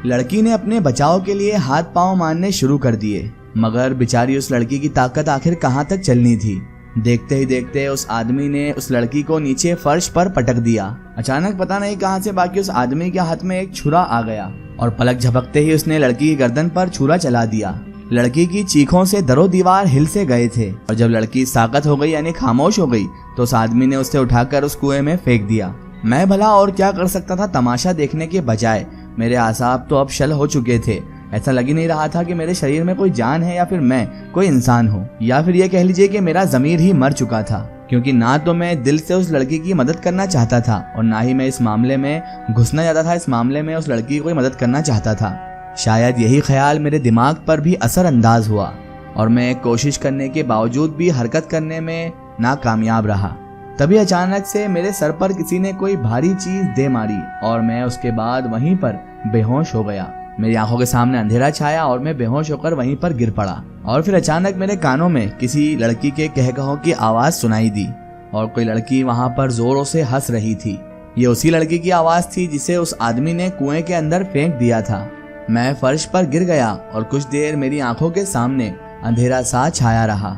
लड़की ने अपने बचाव के लिए हाथ पांव मारने शुरू कर दिए, मगर बेचारी उस लड़की की ताकत आखिर कहाँ तक चलनी थी। देखते ही देखते उस आदमी ने उस लड़की को नीचे फर्श पर पटक दिया। अचानक पता नहीं कहां से बाकी उस आदमी के हाथ में एक छुरा आ गया और पलक झपकते ही उसने लड़की की गर्दन पर छुरा चला दिया। लड़की की चीखों से दरो दीवार हिल से गए थे और जब लड़की साकत हो गई यानी खामोश हो गई तो उस आदमी ने उसे उठाकर उस कुएं में फेंक दिया। मैं भला और क्या कर सकता था तमाशा देखने के बजाय। मेरे आसाब तो अब शल हो चुके थे। ऐसा लग ही नहीं रहा था कि मेरे शरीर में कोई जान है या फिर मैं कोई इंसान हूँ, या फिर ये कह लीजिए कि मेरा ज़मीर ही मर चुका था, क्योंकि ना तो मैं दिल से उस लड़की की मदद करना चाहता था और ना ही मैं इस मामले में घुसना चाहता था, इस मामले में उस लड़की की कोई मदद करना चाहता था। शायद यही ख्याल मेरे दिमाग पर भी असरअंदाज हुआ और मैं कोशिश करने के बावजूद भी हरकत करने में नाकामयाब रहा। तभी अचानक से मेरे सर पर किसी ने कोई भारी चीज दे मारी और मैं उसके बाद वहीं पर बेहोश हो गया। मेरी आंखों के सामने अंधेरा छाया और मैं बेहोश होकर वहीं पर गिर पड़ा और फिर अचानक मेरे कानों में किसी लड़की के कहकहों की आवाज सुनाई दी और कोई लड़की वहां पर जोरों से हंस रही थी। ये उसी लड़की की आवाज थी जिसे उस आदमी ने कुएं के अंदर फेंक दिया था। मैं फर्श पर गिर गया और कुछ देर मेरी आंखों के सामने अंधेरा सा छाया रहा।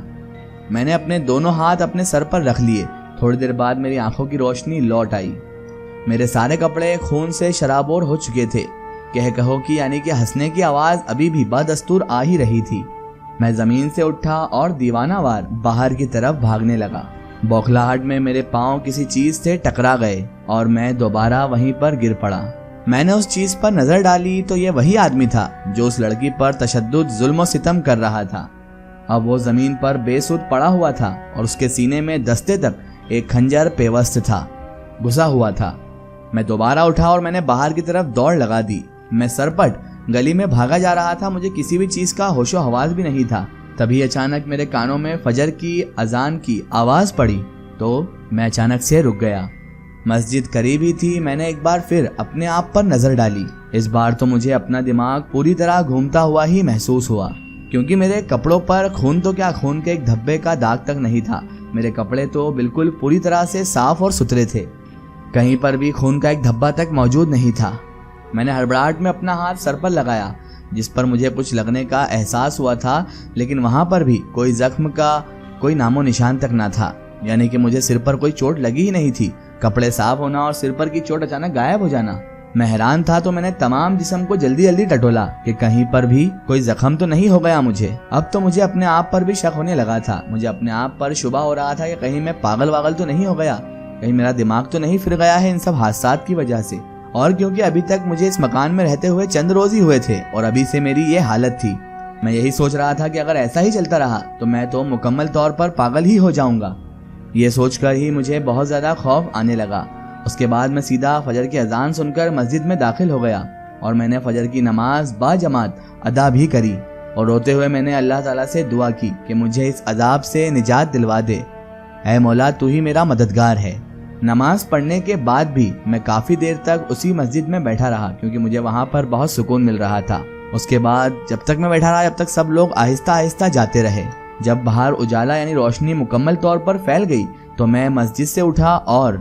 मैंने अपने दोनों हाथ अपने सर पर रख लिए। थोड़ी देर बाद मेरी आंखों की रोशनी लौट आई। मेरे सारे कपड़े खून से शराबोर हो चुके थे। कहकहो की यानी कि हंसने की आवाज अभी भी बदस्तूर आ ही रही थी। मैं जमीन से उठा और दीवानावार बाहर की तरफ भागने लगा। बौखलाहट में मेरे पांव किसी चीज से टकरा गए और मैं दोबारा वहीं पर गिर पड़ा। मैंने उस चीज पर नजर डाली तो ये वही आदमी था जो उस लड़की पर तशद्दुद जुल्म और सितम कर रहा था। अब वो जमीन पर बेसुध पड़ा हुआ था और उसके सीने में दस्ते तक एक खंजर पेवस्त था, घुसा हुआ था। मैं दोबारा उठा और मैंने बाहर की तरफ दौड़ लगा दी। मैं सरपट गली में भागा जा रहा था। मुझे किसी भी चीज का होशो हवास भी नहीं था। तभी अचानक मेरे कानों में फजर की अजान की आवाज पड़ी तो मैं अचानक से रुक गया। मस्जिद करीब ही थी। मैंने एक बार फिर अपने आप पर नजर डाली। इस बार तो मुझे अपना दिमाग पूरी तरह घूमता हुआ ही महसूस हुआ, क्योंकि मेरे कपड़ों पर खून तो क्या, खून के एक धब्बे का दाग तक नहीं था। मेरे कपड़े तो बिल्कुल पूरी तरह से साफ और सुथरे थे। कहीं पर भी खून का एक धब्बा तक मौजूद नहीं था। मैंने हड़बड़ाहट में अपना हाथ सर पर लगाया, जिस पर मुझे कुछ लगने का एहसास हुआ था, लेकिन वहां पर भी कोई जख्म का कोई नामो निशान तक ना था। यानी कि मुझे सिर पर कोई चोट लगी ही नहीं थी। कपड़े साफ होना और सिर पर की चोट अचानक गायब हो जाना। मैं हैरान था तो मैंने तमाम जिस्म को जल्दी जल्दी टटोला कि कहीं पर भी कोई जख्म तो नहीं हो गया मुझे। अब तो मुझे अपने आप पर भी शक होने लगा था। मुझे अपने आप पर शुबा हो रहा था कि कहीं मैं पागल वागल तो नहीं हो गया, कहीं मेरा दिमाग तो नहीं फिर गया है इन सब हादसात की वजह से। और क्योंकि अभी तक मुझे इस मकान में रहते हुए चंद रोज ही हुए थे और अभी से मेरी ये हालत थी। मैं यही सोच रहा था कि अगर ऐसा ही चलता रहा तो मैं तो मुकम्मल तौर पर पागल ही हो जाऊंगा। ये सोचकर ही मुझे बहुत ज्यादा खौफ आने लगा। उसके बाद मैं सीधा फजर की अजान सुनकर मस्जिद में दाखिल हो गया और मैंने फजर की नमाज बाजमात अदा भी करी और रोते हुए मैंने अल्लाह ताला से दुआ की कि मुझे इस अजाब से निजात दिलवा दे। ऐ मौला, तू ही मेरा मददगार है। नमाज पढ़ने के बाद भी मैं काफी देर तक उसी मस्जिद में बैठा रहा, क्योंकि मुझे वहां पर बहुत सुकून मिल रहा था। उसके बाद जब तक मैं बैठा रहा, जब तक सब लोग आहिस्ता आहिस्ता जाते रहे। जब बाहर उजाला यानी रोशनी मुकम्मल तौर पर फैल गई तो मैं मस्जिद से उठा और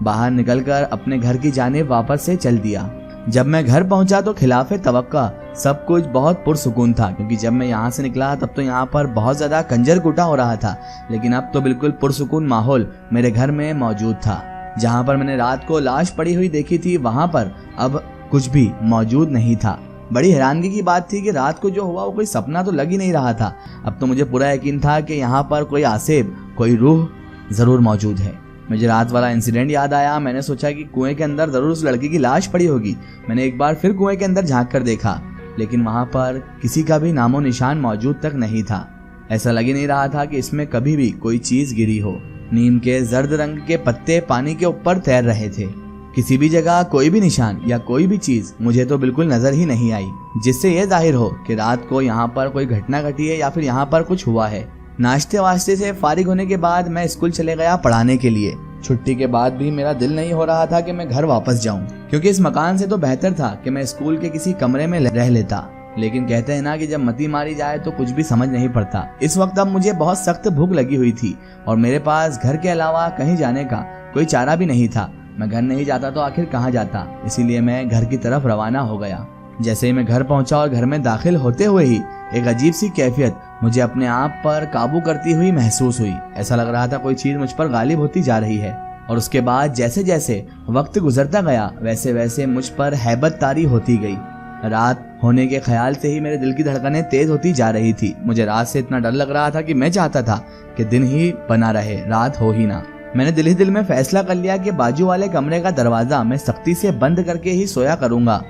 बाहर निकलकर अपने घर की जानिब वापस से चल दिया। जब मैं घर पहुंचा तो खिलाफे तवक्का सब कुछ बहुत पुरसुकून था, क्योंकि जब मैं यहाँ से निकला तब तो यहाँ पर बहुत ज़्यादा कंजर कुटा हो रहा था, लेकिन अब तो बिल्कुल पुरसुकून माहौल मेरे घर में मौजूद था। जहाँ पर मैंने रात को लाश पड़ी हुई देखी थी वहाँ पर अब कुछ भी मौजूद नहीं था। बड़ी हैरानगी की बात थी कि रात को जो हुआ वो कोई सपना तो लग ही नहीं रहा था। अब तो मुझे पूरा यकीन था कि यहाँ पर कोई आसेब, कोई रूह ज़रूर मौजूद है। मुझे रात वाला इंसिडेंट याद आया। मैंने सोचा कि कुएं के अंदर जरूर उस लड़की की लाश पड़ी होगी। मैंने एक बार फिर कुएं के अंदर झांक कर देखा, लेकिन वहां पर किसी का भी नामो निशान मौजूद तक नहीं था। ऐसा लग ही नहीं रहा था कि इसमें कभी भी कोई चीज गिरी हो। नीम के जर्द रंग के पत्ते पानी के ऊपर तैर रहे थे। किसी भी जगह कोई भी निशान या कोई भी चीज मुझे तो बिल्कुल नजर ही नहीं आई, जिससे यह जाहिर हो कि रात को यहाँ पर कोई घटना घटी है या फिर यहाँ पर कुछ हुआ है। नाश्ते वास्ते से फारिग होने के बाद मैं स्कूल चले गया पढ़ाने के लिए। छुट्टी के बाद भी मेरा दिल नहीं हो रहा था कि मैं घर वापस जाऊं, क्योंकि इस मकान से तो बेहतर था कि मैं स्कूल के किसी कमरे में रह लेता। लेकिन कहते हैं ना कि जब मती मारी जाए तो कुछ भी समझ नहीं पड़ता। इस वक्त अब मुझे बहुत सख्त भूख लगी हुई थी और मेरे पास घर के अलावा कहीं जाने का कोई चारा भी नहीं था। मैं घर नहीं जाता तो आखिर कहाँ जाता, इसीलिए मैं घर की तरफ रवाना हो गया। जैसे ही मैं घर पहुंचा और घर में दाखिल होते हुए ही एक अजीब सी कैफियत मुझे अपने आप पर काबू करती हुई महसूस हुई। ऐसा लग रहा था कोई चीज मुझ पर गालिब होती जा रही है। और उसके बाद जैसे जैसे वक्त गुजरता गया वैसे वैसे मुझ पर हैबत तारी होती गई। रात होने के ख्याल से ही मेरे दिल की धड़कनें तेज होती जा रही थी। मुझे रात से इतना डर लग रहा था कि मैं चाहता था कि दिन ही बना रहे, रात हो ही ना। मैंने दिल ही दिल में फैसला कर लिया कि बाजू वाले कमरे का दरवाजा मैं सख्ती से बंद करके ही सोया करूंगा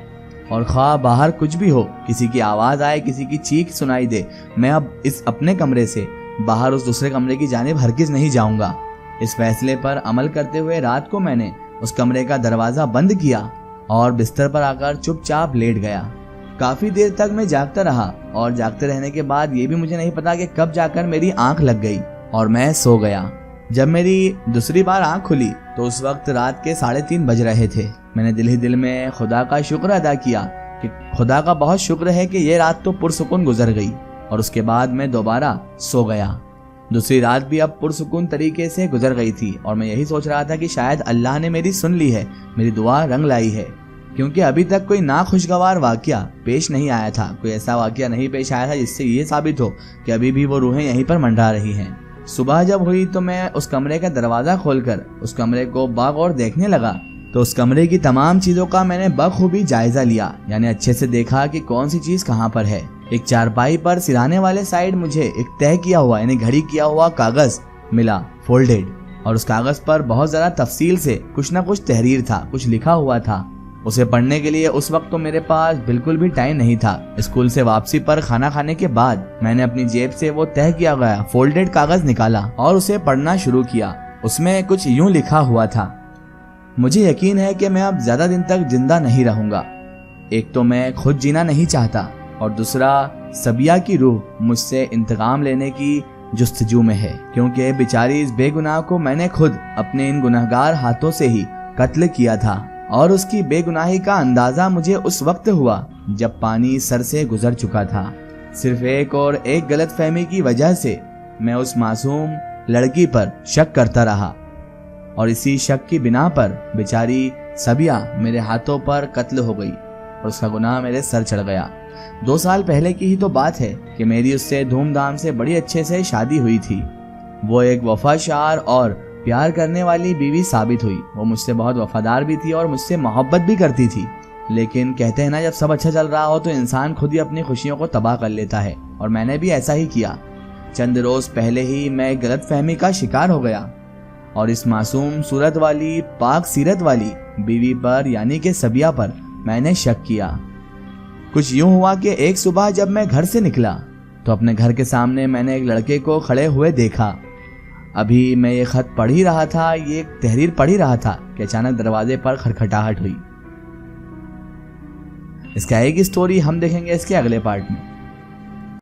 और ख्वाह बाहर कुछ भी हो, किसी की आवाज आए, किसी की चीख सुनाई दे, मैं अब इस अपने कमरे से बाहर उस दूसरे कमरे की जानिब हरगिज नहीं जाऊंगा। इस फैसले पर अमल करते हुए रात को मैंने उस कमरे का दरवाजा बंद किया और बिस्तर पर आकर चुपचाप लेट गया। काफी देर तक मैं जागता रहा और जागते रहने के बाद ये भी मुझे नहीं पता कि कब जाकर मेरी आंख लग गई और मैं सो गया। जब मेरी दूसरी बार आंख खुली तो उस वक्त रात के 3:30 बज रहे थे। मैंने दिल ही दिल में खुदा का शुक्र अदा किया कि खुदा का बहुत शुक्र है कि ये रात तो पुरसुकून गुजर गई। और उसके बाद मैं दोबारा सो गया। दूसरी रात भी अब पुरसुकून तरीके से गुजर गई थी और मैं यही सोच रहा था कि शायद अल्लाह ने मेरी सुन ली है, मेरी दुआ रंग लाई है, क्योंकि अभी तक कोई नाखुशगवार वाकया पेश नहीं आया था। कोई ऐसा वाकया नहीं पेश आया था जिससे ये साबित हो कि अभी भी वो रूहें यहीं पर मंडरा रही हैं। सुबह जब हुई तो मैं उस कमरे का दरवाजा खोलकर उस कमरे को बागौर देखने लगा तो उस कमरे की तमाम चीजों का मैंने बखूबी जायजा लिया, यानी अच्छे से देखा कि कौन सी चीज कहाँ पर है। एक चारपाई पर सिराने वाले साइड मुझे एक तय किया हुआ यानी घड़ी किया हुआ कागज मिला, फोल्डेड, और उस कागज पर बहुत ज्यादा तफसील से कुछ ना कुछ तहरीर था, कुछ लिखा हुआ था। उसे पढ़ने के लिए उस वक्त तो मेरे पास बिल्कुल भी टाइम नहीं था। स्कूल से वापसी पर खाना खाने के बाद मैंने अपनी जेब से वो तय किया गया फोल्डेड कागज निकाला और उसे पढ़ना शुरू किया। उसमें कुछ यूं लिखा हुआ था, मुझे यकीन है कि मैं अब ज्यादा दिन तक जिंदा नहीं रहूंगा। एक तो मैं खुद जीना नहीं चाहता और दूसरा सबिया की रूह मुझसे इंतकाम लेने की जुस्तजू में है, क्योंकि बेचारी इस बेगुनाह को मैंने खुद अपने इन गुनहगार हाथों से ही कत्ल किया था। और उसकी बेगुनाही का अंदाजा मुझे उस वक्त हुआ जब पानी सर से गुजर चुका था। सिर्फ एक गलतफहमी की वजह से मैं उस मासूम लड़की पर शक करता रहा और इसी शक की बिना पर बेचारी सबिया मेरे हाथों पर कत्ल हो गई और उसका गुनाह मेरे सर चढ़ गया। 2 साल पहले की ही तो बात है कि मेरी उससे धूमधाम से बड़ी अच्छे से शादी हुई थी। वो एक वफादार और प्यार करने वाली बीवी साबित हुई। वो मुझसे बहुत वफादार भी थी और मुझसे मोहब्बत भी करती थी। लेकिन कहते हैं ना, जब सब अच्छा चल रहा हो तो इंसान खुद ही अपनी खुशियों को तबाह कर लेता है, और मैंने भी ऐसा ही किया। चंद रोज पहले ही मैं गलतफहमी का शिकार हो गया और इस मासूम सूरत वाली, पाक सीरत वाली बीवी पर यानी कि सबिया पर मैंने शक किया। कुछ यूं हुआ कि एक सुबह जब मैं घर से निकला तो अपने घर के सामने मैंने एक लड़के को खड़े हुए देखा। अभी मैं ये खत पढ़ ही रहा था, ये तहरीर पढ़ ही रहा था कि अचानक दरवाजे पर खटखटाहट हुई। इसका एक स्टोरी हम देखेंगे इसके अगले पार्ट में।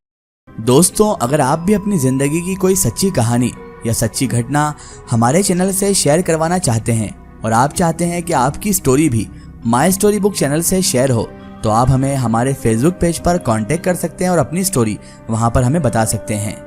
दोस्तों, अगर आप भी अपनी जिंदगी की कोई सच्ची कहानी या सच्ची घटना हमारे चैनल से शेयर करवाना चाहते हैं और आप चाहते हैं कि आपकी स्टोरी भी माई स्टोरी बुक चैनल से शेयर हो, तो आप हमें हमारे फेसबुक पेज पर कांटेक्ट कर सकते हैं और अपनी स्टोरी वहां पर हमें बता सकते हैं।